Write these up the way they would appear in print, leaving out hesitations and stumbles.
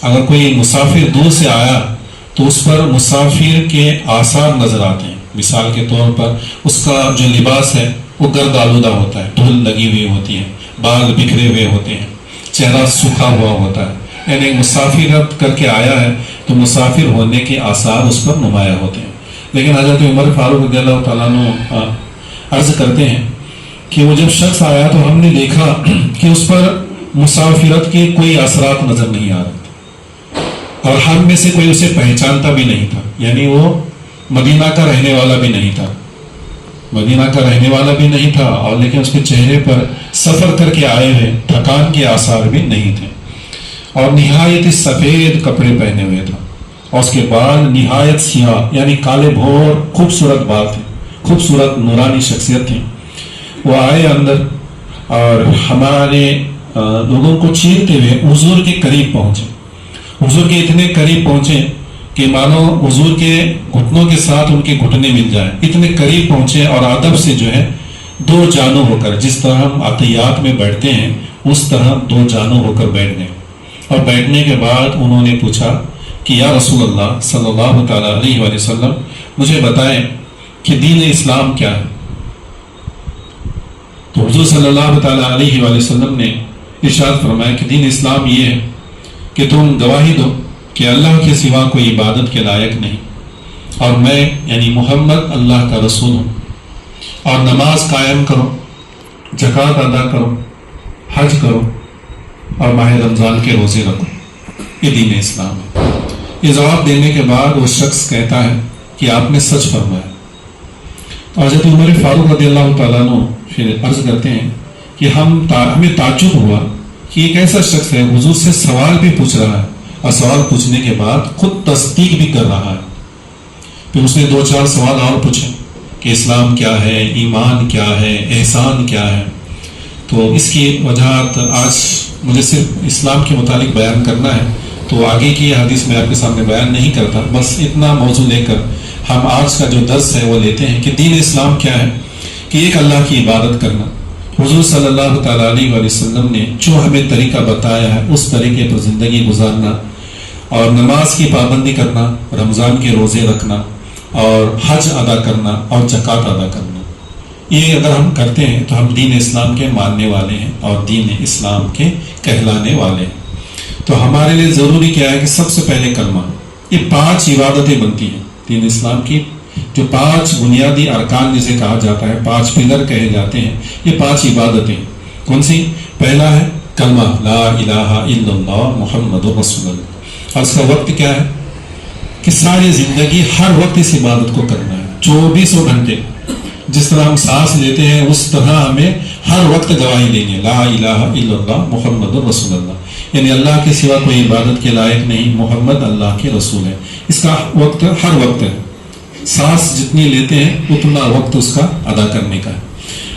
اگر کوئی مسافر دور سے آیا تو اس پر مسافر کے آثار نظر آتے ہیں. مثال کے طور پر اس کا جو لباس ہے وہ گرد آلودہ ہوتا ہے، دھول لگی ہوئی ہوتی ہے، بال بکھرے ہوئے ہوتے ہیں، چہرہ سوکھا ہوا ہوتا ہے. یعنی مسافرت کر کے آیا ہے تو مسافر ہونے کے آثار اس پر نمایاں ہوتے ہیں. لیکن حضرت عمر فاروق رضی اللہ تعالیٰ عنہ عرض کرتے ہیں کہ وہ جب شخص آیا تو ہم نے دیکھا کہ اس پر مسافرت کے کوئی اثرات نظر نہیں آ رہے تھے، اور ہم میں سے کوئی اسے پہچانتا بھی نہیں تھا. یعنی وہ مدینہ کا رہنے والا بھی نہیں تھا، مدینہ کا رہنے والا بھی نہیں تھا، اور لیکن اس کے چہرے پر سفر کر کے آئے ہوئے تھکان کے آثار بھی نہیں تھے، اور نہایت سفید کپڑے پہنے ہوئے تھا، اور اس کے بال نہایت سیاہ یعنی کالے بھور خوبصورت بال تھے، خوبصورت نورانی شخصیت تھی. وہ آئے اندر اور ہمارے لوگوں کو چیرتے ہوئے حضور کے قریب پہنچے. حضور کے اتنے قریب پہنچے کہ مانو حضور کے گھٹنوں کے ساتھ ان کے گھٹنے مل جائیں، اتنے قریب پہنچے، اور ادب سے جو ہے دو جانوں ہو کر، جس طرح ہم عطیات میں بیٹھتے ہیں اس طرح دو جانوں ہو کر بیٹھ گئے. اور بیٹھنے کے بعد انہوں نے پوچھا کہ یا رسول اللہ صلی اللہ تعالیٰ علیہ وآلہ وسلم، مجھے بتائیں کہ دین اسلام کیا ہے. تو حضور صلی اللہ تعالیٰ علیہ وآلہ وسلم نے ارشاد فرمایا کہ دین اسلام یہ ہے کہ تم گواہی دو کہ اللہ کے سوا کوئی عبادت کے لائق نہیں، اور میں یعنی محمد اللہ کا رسول ہوں، اور نماز قائم کرو، زکوٰۃ ادا کرو، حج کرو، اور ماہ رمضان کے روزے رکھو. یہ دین اسلام ہے. یہ جواب دینے کے بعد وہ شخص کہتا ہے کہ آپ نے سچ فرمایا. تو حضرت عمر فاروق رضی اللہ تعالیٰ عنہ پھر عرض کرتے ہیں کہ ہمیں تعجب ہوا کہ ایک ایسا شخص ہے حضور سے سوال بھی پوچھ رہا ہے، اور سوال پوچھنے کے بعد خود تصدیق بھی کر رہا ہے. پھر اس نے 2-4 سوال اور پوچھے کہ اسلام کیا ہے، ایمان کیا ہے، احسان کیا ہے. تو اس کی وجہات آج مجھے صرف اسلام کے متعلق بیان کرنا ہے، تو آگے کی حدیث میں آپ کے سامنے بیان نہیں کرتا. بس اتنا موضوع لے کر ہم آج کا جو درس ہے وہ لیتے ہیں کہ دین اسلام کیا ہے. کہ ایک اللہ کی عبادت کرنا. حضور صلی اللہ تعالیٰ علیہ وآلہ وسلم نے جو ہمیں طریقہ بتایا ہے اس طریقے پر زندگی گزارنا، اور نماز کی پابندی کرنا، رمضان کے روزے رکھنا، اور حج ادا کرنا، اور زکوٰۃ ادا کرنا. یہ اگر ہم کرتے ہیں تو ہم دین اسلام کے ماننے والے ہیں اور دین اسلام کے کہلانے والے ہیں. تو ہمارے لیے ضروری کیا ہے کہ سب سے پہلے کلمہ. یہ 5 عبادتیں بنتی ہیں دین اسلام کی، جو 5 بنیادی ارکان جسے کہا جاتا ہے، 5 پلر کہے جاتے ہیں. یہ 5 عبادتیں کون سی؟ پہلا ہے کلمہ لا الہ الا اللہ محمد رسول اللہ. اور اس کا وقت کیا ہے کہ ساری زندگی ہر وقت اس عبادت کو کرنا ہے، 24 گھنٹے. جس طرح ہم سانس لیتے ہیں اس طرح ہمیں ہر وقت گواہی دینی ہے لا الہ الا اللہ محمد رسول اللہ. یعنی اللہ کے سوا کوئی عبادت کے لائق نہیں، محمد اللہ کے رسول ہے. اس کا وقت ہر وقت ہے، سانس جتنی لیتے ہیں اتنا وقت اس کا ادا کرنے کا ہے.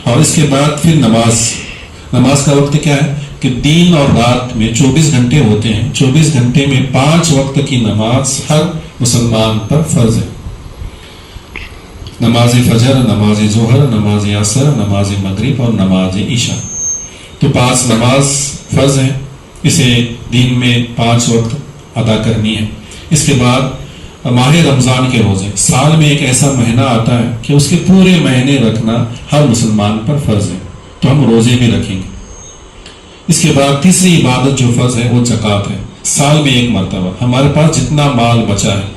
اور اس کے بعد پھر نماز کا وقت کیا ہے کہ دن اور رات میں 24 گھنٹے ہوتے ہیں. 24 گھنٹے میں 5 وقت کی نماز ہر مسلمان پر فرض ہے. نماز فجر، نماز ظہر، نماز عصر، نماز مغرب اور نماز عشاء. تو 5 نماز فرض ہیں، اسے دن میں 5 وقت ادا کرنی ہے. اس کے بعد ماہ رمضان کے روزے. سال میں ایک ایسا مہینہ آتا ہے کہ اس کے پورے مہینے رکھنا ہر مسلمان پر فرض ہے، تو ہم روزے بھی رکھیں گے. اس کے بعد تیسری عبادت جو فرض ہے وہ زکوٰۃ ہے. سال میں 1 مرتبہ ہمارے پاس جتنا مال بچا ہے،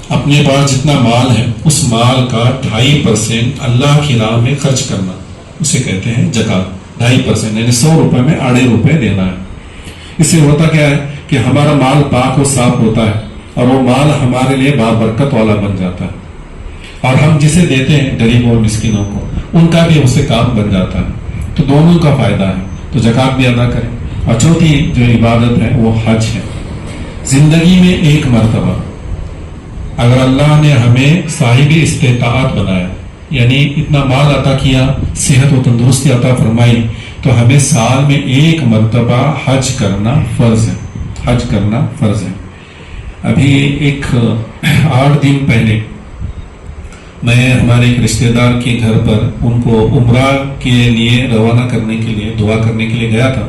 اپنے پاس جتنا مال ہے اس مال کا 2.5% اللہ کی راہ میں خرچ کرنا، اسے کہتے ہیں زکوٰۃ. 2.5% یعنی 100 روپے میں 8 روپے دینا ہے. اس سے ہوتا کیا ہے کہ ہمارا مال پاک و صاف ہوتا ہے، اور وہ مال ہمارے لیے بابرکت والا بن جاتا ہے، اور ہم جسے دیتے ہیں غریبوں اور مسکینوں کو، ان کا بھی اسے کام بن جاتا ہے. تو دونوں کا فائدہ ہے. تو زکوٰۃ بھی ادا کریں. اور چوتھی جو عبادت ہے وہ حج ہے. زندگی میں 1 مرتبہ اگر اللہ نے ہمیں صاحب استطاعت بنایا، یعنی اتنا مال عطا کیا، صحت و تندرستی عطا فرمائی، تو ہمیں سال میں 1 مرتبہ حج کرنا فرض ہے. حج کرنا فرض ہے. ابھی 8 دن پہلے میں ہمارے ایک رشتہ دار کے گھر پر ان کو عمرہ کے لیے روانہ کرنے کے لیے، دعا کرنے کے لیے گیا تھا.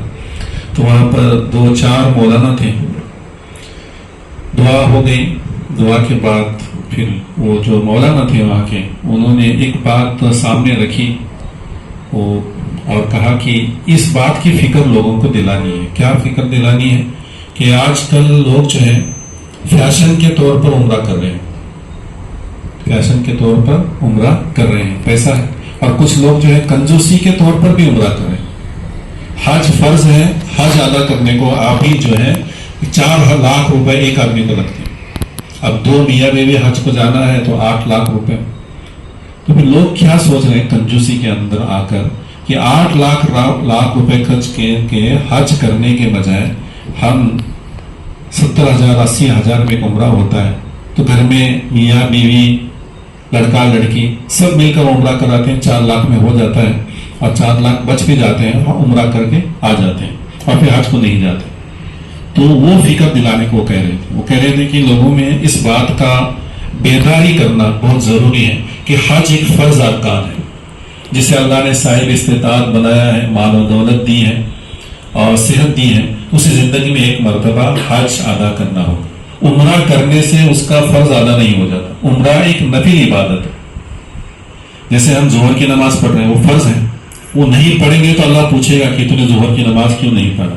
تو وہاں پر 2-4 مولانا تھے. دعا ہو گئی. دعا کے بعد پھر وہ جو مولانا تھے وہاں کے، انہوں نے ایک بات سامنے رکھی اور کہا کہ اس بات کی فکر لوگوں کو دلانی ہے. کیا فکر دلانی ہے؟ کہ آج کل لوگ جو ہے فیشن کے طور پر عمرہ کر رہے ہیں. فیشن کے طور پر عمرہ کر رہے ہیں، پیسہ ہے. اور کچھ لوگ جو ہے کنجوسی کے طور پر بھی عمرہ کر رہے ہیں. حج فرض ہے، حج ادا کرنے کو آپ ہی جو ہے 4 لاکھ روپے ایک آدمی کو لگتے ہیں. اب 2 میاں بیوی حج کو جانا ہے تو 8 لاکھ روپے. تو پھر لوگ کیا سوچ رہے ہیں کنجوسی کے اندر آ کر کہ 8 لاکھ روپے خرچ کے حج کرنے کے بجائے ہم 70,000 80,000 میں عمرہ ہوتا ہے تو گھر میں میاں بیوی لڑکا لڑکی سب مل کر عمرہ کراتے ہیں، 4 لاکھ میں ہو جاتا ہے اور 4 لاکھ بچ بھی جاتے ہیں، عمرہ کر کے آ جاتے ہیں اور پھر حج کو نہیں جاتے. تو وہ فکر دلانے کو وہ کہہ رہے تھے. وہ کہہ رہے تھے کہ لوگوں میں اس بات کا بیداری کرنا بہت ضروری ہے کہ حج ایک فرض ارکان ہے جسے اللہ نے صاحب استطاعت بنایا ہے، مال و دولت دی ہے اور صحت دی ہے. اسے زندگی میں ایک مرتبہ حج ادا کرنا ہوگا. عمرہ کرنے سے اس کا فرض ادا نہیں ہو جاتا. عمرہ ایک نفل عبادت ہے. جیسے ہم ظہر کی نماز پڑھ رہے ہیں، وہ فرض ہے. وہ نہیں پڑھیں گے تو اللہ پوچھے گا کہ تو نے ظہر کی نماز کیوں نہیں پڑھا.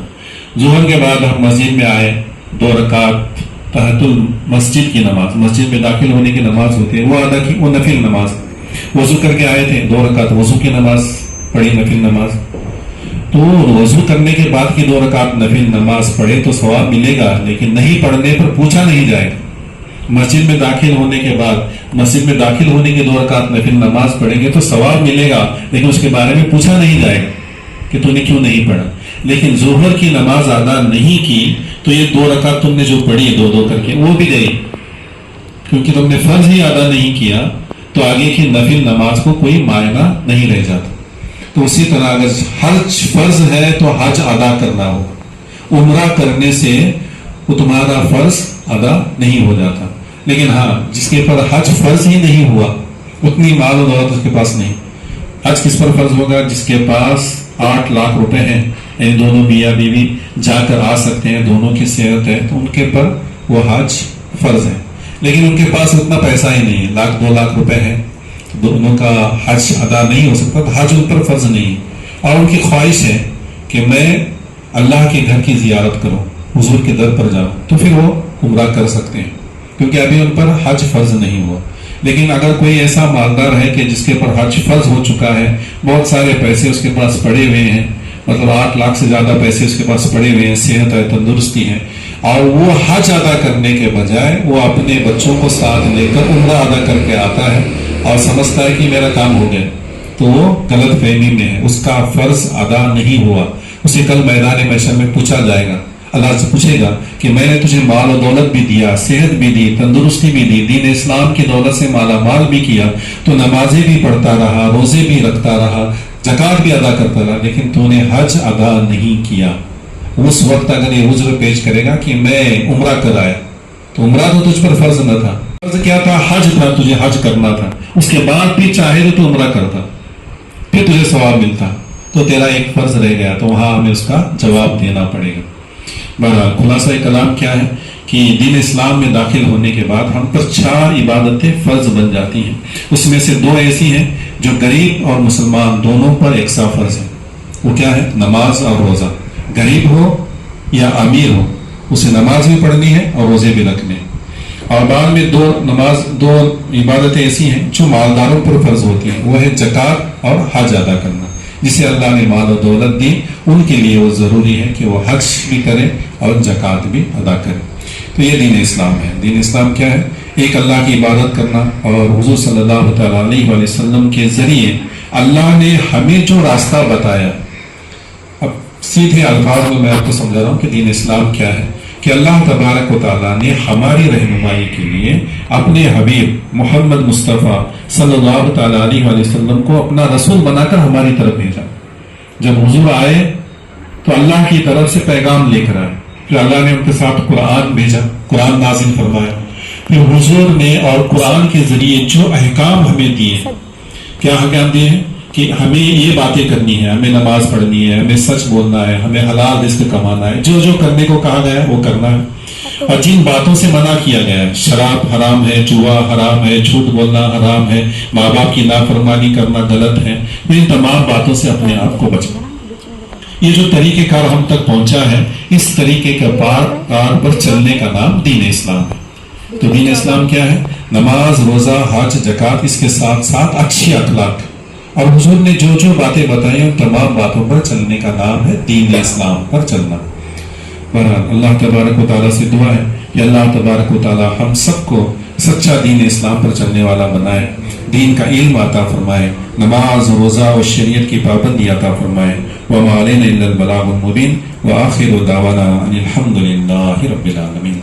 ظہر کے بعد ہم مسجد میں آئے، 2 رکعت تحت المسجد کی نماز، مسجد میں داخل ہونے کی نماز ہوتی ہے، وہ ادا کی، وہ نفل نماز. وضو کر کے آئے تھے، 2 رکعت وضو کی نماز پڑھی، نفل نماز. تو وضو کرنے کے بعد کی 2 رکعت نفل نماز پڑھے تو ثواب ملے گا، لیکن نہیں پڑھنے پر پوچھا نہیں جائے گا. مسجد میں داخل ہونے کے بعد مسجد میں داخل ہونے کی 2 رکعت نفل نماز پڑھیں گے تو ثواب ملے گا، لیکن اس کے بارے میں پوچھا نہیں جائے گا کہ تو نے کیوں نہیں پڑھا. لیکن ظہر کی نماز ادا نہیں کی تو یہ 2 رکعت تم نے جو پڑھی 2 کر کے وہ بھی گئی، کیونکہ تم نے فرض ہی ادا نہیں کیا تو آگے کی نفل نماز کو کوئی معنی نہیں رہ جاتا. تو اسی طرح اگر حج فرض ہے تو حج ادا کرنا ہوگا. عمرہ کرنے سے وہ تمہارا فرض ادا نہیں ہو جاتا. لیکن ہاں، جس کے پر حج فرض ہی نہیں ہوا، اتنی مال و دولت اس کے پاس نہیں، حج کس پر فرض ہوگا؟ جس کے پاس 8 لاکھ روپے ہیں، یعنی دونوں میاں بیوی جا کر آ سکتے ہیں، دونوں کی صحت ہے، تو ان کے پر وہ حج فرض ہے. لیکن ان کے پاس اتنا پیسہ ہی نہیں ہے، 1-2 لاکھ روپے ہے، دونوں کا حج ادا نہیں ہو سکتا، تو حج ان پر فرض نہیں. اور ان کی خواہش ہے کہ میں اللہ کے گھر کی زیارت کروں، حضور کے در پر جاؤں، تو پھر وہ عمرہ کر سکتے ہیں، کیونکہ ابھی ان پر حج فرض نہیں ہوا. لیکن اگر کوئی ایسا مالدار ہے کہ جس کے پر حج فرض ہو چکا ہے، بہت سارے پیسے اس کے پاس پڑے ہوئے ہیں، مطلب 8 لاکھ سے زیادہ پیسے اس کے پاس پڑے ہوئے ہیں، صحت ہے، تندرستی ہے، اور وہ حج ادا کرنے کے بجائے وہ اپنے بچوں کو ساتھ لے کر عمرہ ادا کر کے آتا ہے اور سمجھتا ہے کہ میرا کام ہو گیا، تو وہ غلط فہمی میں ہے، اس کا فرض ادا نہیں ہوا. اسے کل میدان محشر میں پوچھا جائے گا، اللہ سے پوچھے گا کہ میں نے تجھے مال و دولت بھی دیا، صحت بھی دی، تندرستی بھی دی، دین اسلام کی دولت سے مالا مال بھی کیا، تو نمازیں بھی پڑھتا رہا، روزے بھی رکھتا رہا، زکات بھی ادا کرتا رہا، لیکن تو نے حج ادا نہیں کیا. اس وقت اگر یہ عذر پیش کرے گا کہ میں عمرہ کرایا، تو عمرہ تو تجھ پر فرض نہ تھا، فرض کیا تھا؟ حج تھا، تجھے حج کرنا تھا. اس کے بعد بھی چاہے تو عمرہ کرتا، پھر تجھے ثواب ملتا، تو تیرا ایک فرض رہ گیا، تو وہاں ہمیں اس کا جواب دینا پڑے گا. بہرحال خلاصہ کلام کیا ہے کہ دین اسلام میں داخل ہونے کے بعد ہم پر 4 عبادتیں فرض بن جاتی ہیں. اس میں سے 2 ایسی ہیں جو غریب اور مسلمان دونوں پر یکساں فرض ہیں. وہ کیا ہے؟ نماز اور روزہ. غریب ہو یا امیر ہو، اسے نماز بھی پڑھنی ہے اور روزے بھی رکھنے ہیں. اور بعد میں 2 عبادتیں ایسی ہیں جو مالداروں پر فرض ہوتی ہیں، وہ ہے زکات اور حج ادا کرنا. جسے اللہ نے مال و دولت دی، ان کے لیے وہ ضروری ہے کہ وہ حج بھی کرے اور زکات بھی ادا کرے. تو یہ دین اسلام ہے. دین اسلام کیا ہے؟ ایک اللہ کی عبادت کرنا، اور حضور صلی اللہ تعالیٰ علیہ وسلم کے ذریعے اللہ نے ہمیں جو راستہ بتایا. اب سیدھے الفاظ میں آپ کو سمجھا رہا ہوں کہ دین اسلام کیا ہے. کہ اللہ تبارک و تعالیٰ نے ہماری رہنمائی کے لیے اپنے حبیب محمد مصطفیٰ صلی اللہ تعالیٰ علیہ وسلم کو اپنا رسول بنا کر ہماری طرف بھیجا. جب حضور آئے تو اللہ کی طرف سے پیغام لے کر آئے، پھر اللہ نے ان کے ساتھ قرآن بھیجا، قرآن نازل فرمایا. پھر حضور نے اور قرآن کے ذریعے جو احکام ہمیں دیے، کیا احکام دیے ہیں؟ کہ کہ ہمیں یہ باتیں کرنی ہے، ہمیں نماز پڑھنی ہے، ہمیں سچ بولنا ہے، ہمیں حلال رزق کمانا ہے، جو جو کرنے کو کہا گیا ہے وہ کرنا ہے، اور جن باتوں سے منع کیا گیا ہے، شراب حرام ہے، جوا حرام ہے، جھوٹ بولنا حرام ہے، ماں باپ کی نافرمانی کرنا غلط ہے، ان تمام باتوں سے اپنے آپ کو بچانا۔ یہ جو طریقہ کار ہم تک پہنچا ہے، اس طریقے کا کار پر چلنے کا نام دین اسلام ہے۔ تو دین اسلام کیا ہے؟ نماز، روزہ، حج، زکوٰۃ، اس کے ساتھ ساتھ اچھی اخلاق، اور حضور نے جو جو باتیں بتائی ان تمام باتوں پر چلنے کا نام ہے دین اسلام پر چلنا۔ بہرحال اللہ تبارک و تعالیٰ سے دعا ہے کہ اللہ تبارک و تعالیٰ ہم سب کو سچا دین اسلام پر چلنے والا بنائے، دین کا علم عطا فرمائے، نماز، روزہ اور شریعت کی پابندی عطا فرمائے۔ وما علینا الا البلاغ المبین، وآخر دعوانا ان الحمد للہ رب العالمین۔